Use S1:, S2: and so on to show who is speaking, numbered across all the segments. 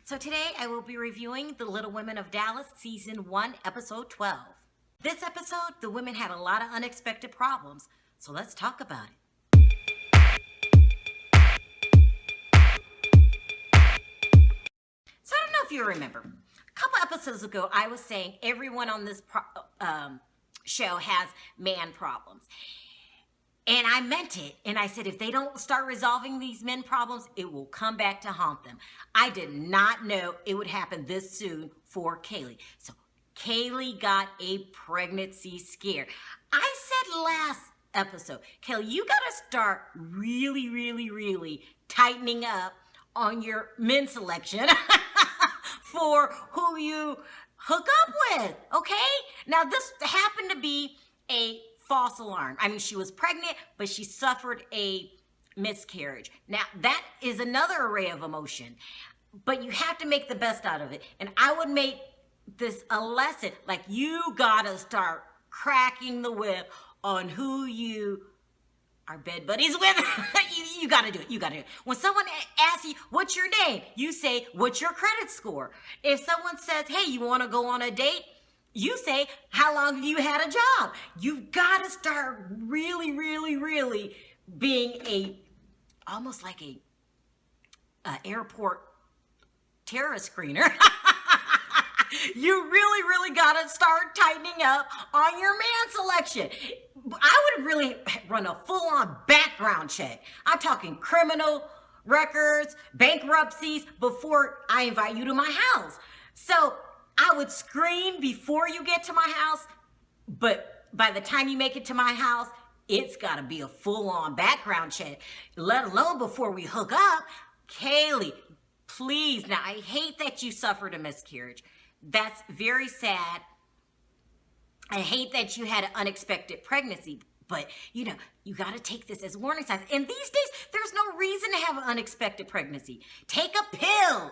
S1: So today I will be reviewing The Little Women of Dallas Season 1, Episode 12. This episode, the women had a lot of unexpected problems, so let's talk about it. So I don't know if you remember, a couple episodes ago I was saying everyone on this show has man problems. And I meant it. And I said, if they don't start resolving these men problems, it will come back to haunt them. I did not know it would happen this soon for Kaylee. So Kaylee got a pregnancy scare. I said last episode, Kaylee, you got to start really tightening up on your men selection for who you hook up with, okay? Now, this happened to be a false alarm. I mean, she was pregnant, but she suffered a miscarriage. Now, that is another array of emotion, but you have to make the best out of it. And I would make this a lesson. Like, you gotta start cracking the whip on who you are bed buddies with. you gotta do it. You gotta do it. When someone asks you, what's your name? You say, what's your credit score? If someone says, hey, you wanna go on a date? You say, how long have you had a job? You've got to start really being almost like a airport terrorist screener. You really got to start tightening up on your man selection. I would really run a full-on background check. I'm talking criminal records, bankruptcies before I invite you to my house. So I would screen before you get to my house, but by the time you make it to my house, it's got to be a full-on background check, let alone before we hook up. Kaylee, please. Now, I hate that you suffered a miscarriage. That's very sad. I hate that you had an unexpected pregnancy, but, you got to take this as warning signs. And these days, there's no reason to have an unexpected pregnancy. Take a pill,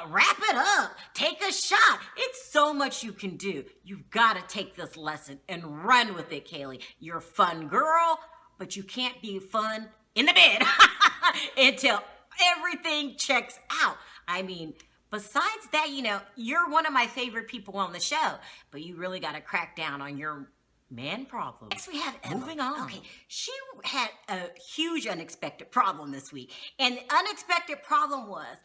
S1: wrap it up, take a shot. It's so much you can do. You've got to take this lesson and run with it, Kaylee. You're a fun girl, but you can't be fun in the bed until everything checks out. I mean, besides that, you're one of my favorite people on the show, but you really got to crack down on your man problem. Next we have Emily. Moving on. Okay, she had a huge unexpected problem this week. And the unexpected problem was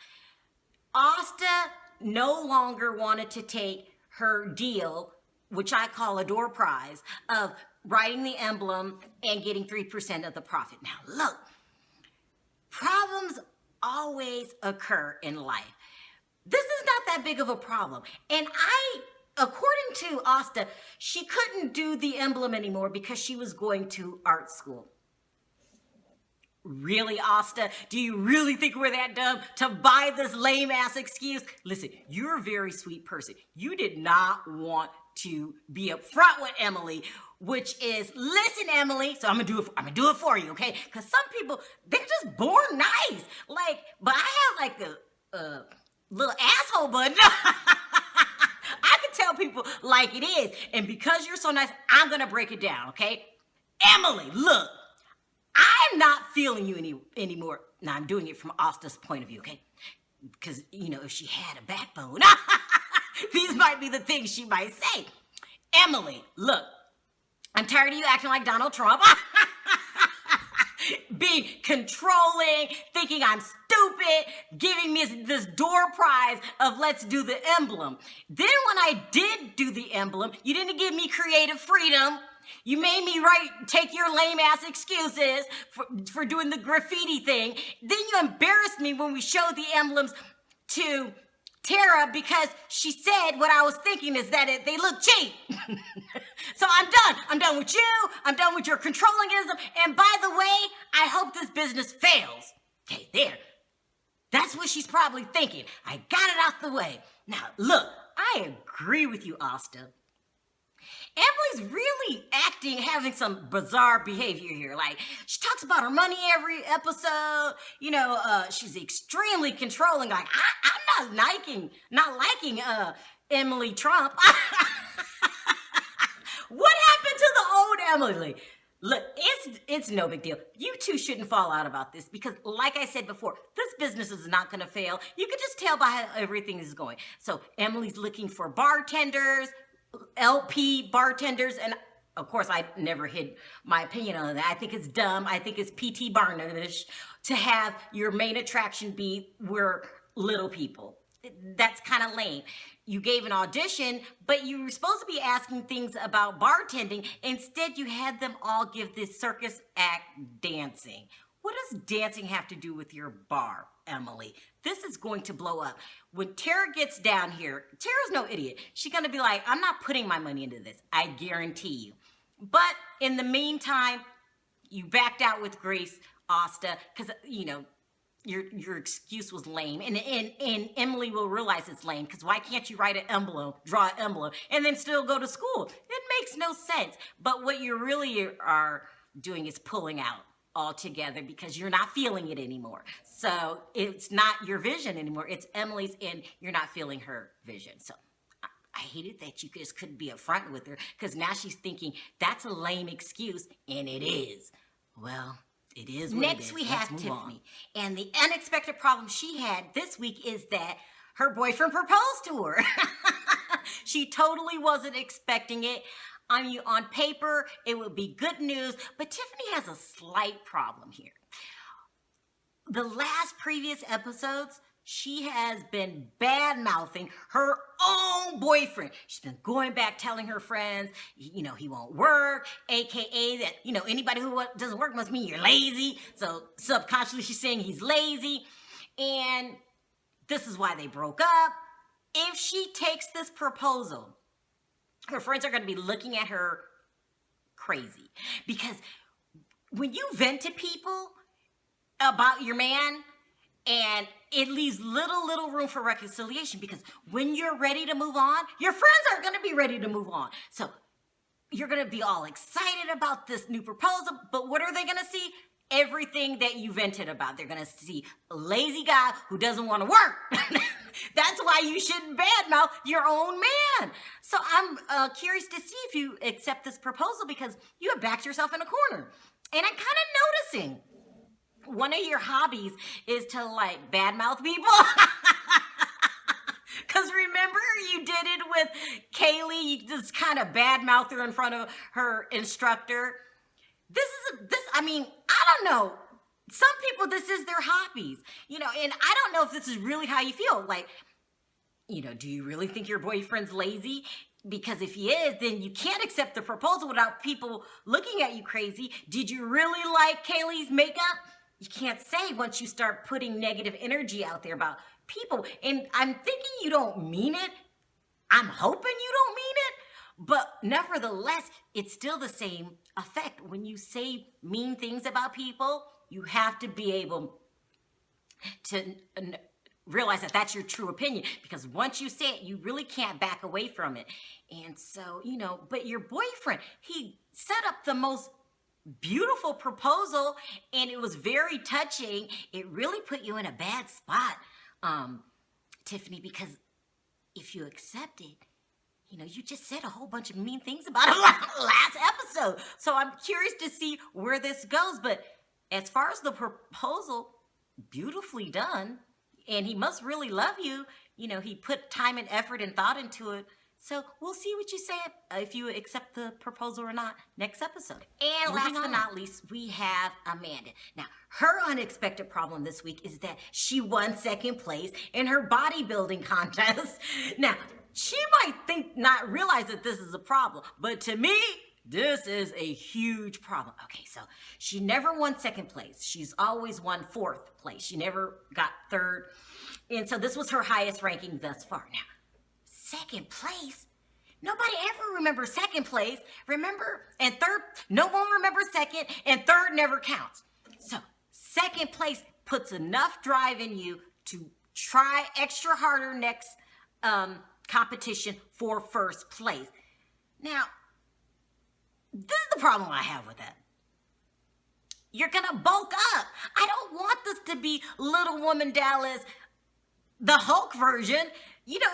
S1: Asta no longer wanted to take her deal, which I call a door prize, of writing the emblem and getting 3% of the profit. Now look, problems always occur in life. This is not that big of a problem. And according to Asta, she couldn't do the emblem anymore because she was going to art school. Really, Asta? Do you really think we're that dumb to buy this lame-ass excuse? Listen, you're a very sweet person. You did not want to be upfront with Emily, which is, listen, Emily, so I'm gonna do it for you, okay? Because some people, they're just born nice. But I have a little asshole button. Tell people like it is, and because you're so nice, I'm gonna break it down, okay? Emily, look, I'm not feeling you anymore. Now, I'm doing it from Asta's point of view, okay? Because, if she had a backbone, these might be the things she might say. Emily, look, I'm tired of you acting like Donald Trump. Being controlling, thinking I'm stupid, giving me this door prize of let's do the emblem. Then when I did do the emblem, you didn't give me creative freedom. You made me take your lame-ass excuses for doing the graffiti thing. Then you embarrassed me when we showed the emblems to Tara because she said what I was thinking is that they look cheap. So I'm done. I'm done with you. I'm done with your controllingism. And by the way, I hope this business fails. Okay, there. That's what she's probably thinking. I got it out the way. Now, look, I agree with you, Asta. Emily's really having some bizarre behavior here. Like, she talks about her money every episode. She's extremely controlling. Like, I'm not liking Emily Trump. What happened to the old Emily? Look, it's no big deal. You two shouldn't fall out about this because, like I said before, this business is not going to fail. You can just tell by how everything is going. So Emily's looking for bartenders, LP bartenders, and of course, I never hid my opinion on that. I think it's dumb. I think it's P.T. Barnum-ish to have your main attraction be we're little people. That's kind of lame. You gave an audition, but you were supposed to be asking things about bartending. Instead, you had them all give this circus act dancing. What does dancing have to do with your bar, Emily? This is going to blow up. When Tara gets down here, Tara's no idiot. She's going to be like, I'm not putting my money into this. I guarantee you. But in the meantime, you backed out with Grace, Asta, because, your excuse was lame. And Emily will realize it's lame, because why can't you write an envelope, draw an envelope, and then still go to school? It makes no sense. But what you really are doing is pulling out altogether because you're not feeling it anymore. So it's not your vision anymore. It's Emily's, and you're not feeling her vision. So I hated that you just couldn't be upfront with her, because now she's thinking that's a lame excuse, and it is. Well, it is what
S2: Next,
S1: it is.
S2: we
S1: Let's
S2: have
S1: move
S2: Tiffany.
S1: on. And the unexpected problem she had this week is that her boyfriend proposed to her. She totally wasn't expecting it. On paper, it would be good news, but Tiffany has a slight problem here. The last previous episodes, she has been bad-mouthing her own boyfriend. She's been going back telling her friends, he won't work, aka that, anybody who doesn't work must mean you're lazy. So subconsciously she's saying he's lazy. And this is why they broke up. If she takes this proposal, her friends are going to be looking at her crazy. Because when you vent to people about your man, and it leaves little room for reconciliation, because when you're ready to move on, your friends are going to be ready to move on. So you're going to be all excited about this new proposal, but what are they going to see? Everything that you vented about. They're going to see a lazy guy who doesn't want to work. That's why you shouldn't badmouth your own man. So I'm curious to see if you accept this proposal, because you have backed yourself in a corner. And I'm kind of noticing one of your hobbies is to badmouth people. Because remember, you did it with Kaylee. You just kind of badmouthed her in front of her instructor. I don't know. Some people, this is their hobbies, and I don't know if this is really how you feel. Do you really think your boyfriend's lazy? Because if he is, then you can't accept the proposal without people looking at you crazy. Did you really like Kaylee's makeup? You can't say once you start putting negative energy out there about people. And I'm thinking you don't mean it. I'm hoping you don't mean it. But nevertheless, it's still the same effect. When you say mean things about people, you have to be able to realize that that's your true opinion. Because once you say it, you really can't back away from it. And so, but your boyfriend, he set up the most beautiful proposal, and it was very touching. It really put you in a bad spot, Tiffany, because if you accept it, you just said a whole bunch of mean things about him last episode. So I'm curious to see where this goes. But as far as the proposal, beautifully done, and he must really love you. He put time and effort and thought into it. So we'll see what you say if you accept the proposal or not next episode. And last but not least, we have Amanda. Now, her unexpected problem this week is that she won second place in her bodybuilding contest. Now, she might not realize that this is a problem, but to me, this is a huge problem. Okay, so she never won second place. She's always won fourth place. She never got third. And so this was her highest ranking thus far. Now, second place? Nobody ever remembers second place. Remember? And third, no one remembers second, and third never counts. So second place puts enough drive in you to try extra harder next competition for first place. Now, this is the problem I have with that. You're gonna bulk up. I don't want this to be Little Woman Dallas, the Hulk version.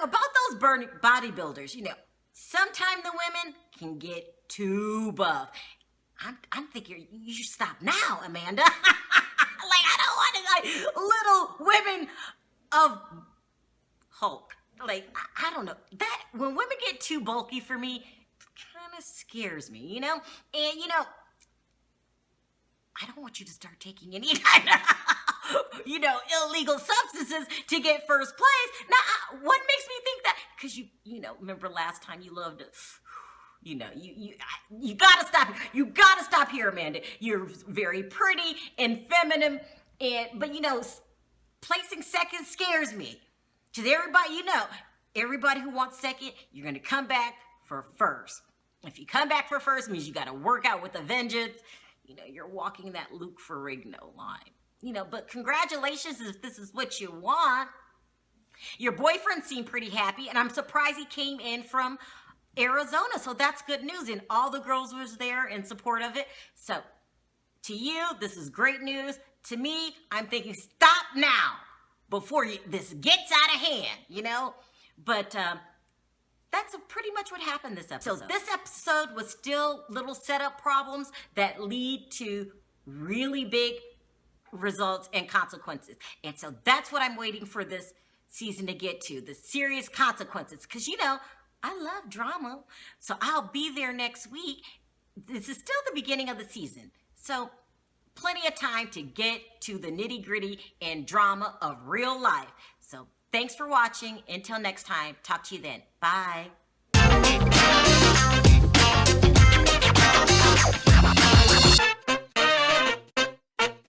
S1: About those bodybuilders, sometimes the women can get too buff. I'm thinking you should stop now, Amanda. Like, I don't want to, like, little women of Hulk. Like, I don't know. That, when women get too bulky for me, it kind of scares me, you know? And, you know, I don't want you to start taking any kind of, you know, illegal substances to get first place. Now, what makes me think that? Because you know, remember last time you loved it. You know, you gotta stop. You gotta stop here, Amanda. You're very pretty and feminine, but you know, placing second scares me. Because everybody, you know, everybody who wants second, you're gonna come back for first. If you come back for first, it means you gotta work out with a vengeance. You know, you're walking that Luke Ferrigno line. You know, but congratulations if this is what you want. Your boyfriend seemed pretty happy, and I'm surprised he came in from Arizona, so that's good news, and all the girls was there in support of it. So to you, this is great news. To me, I'm thinking stop now before this gets out of hand, you know. But that's pretty much what happened this episode. So this episode was still little setup problems that lead to really big results and consequences, and so that's what I'm waiting for this season to get to, the serious consequences, because you know, I love drama, so I'll be there next week. This is still the beginning of the season, so plenty of time to get to the nitty-gritty and drama of real life. So thanks for watching. Until next time, talk to you then. Bye.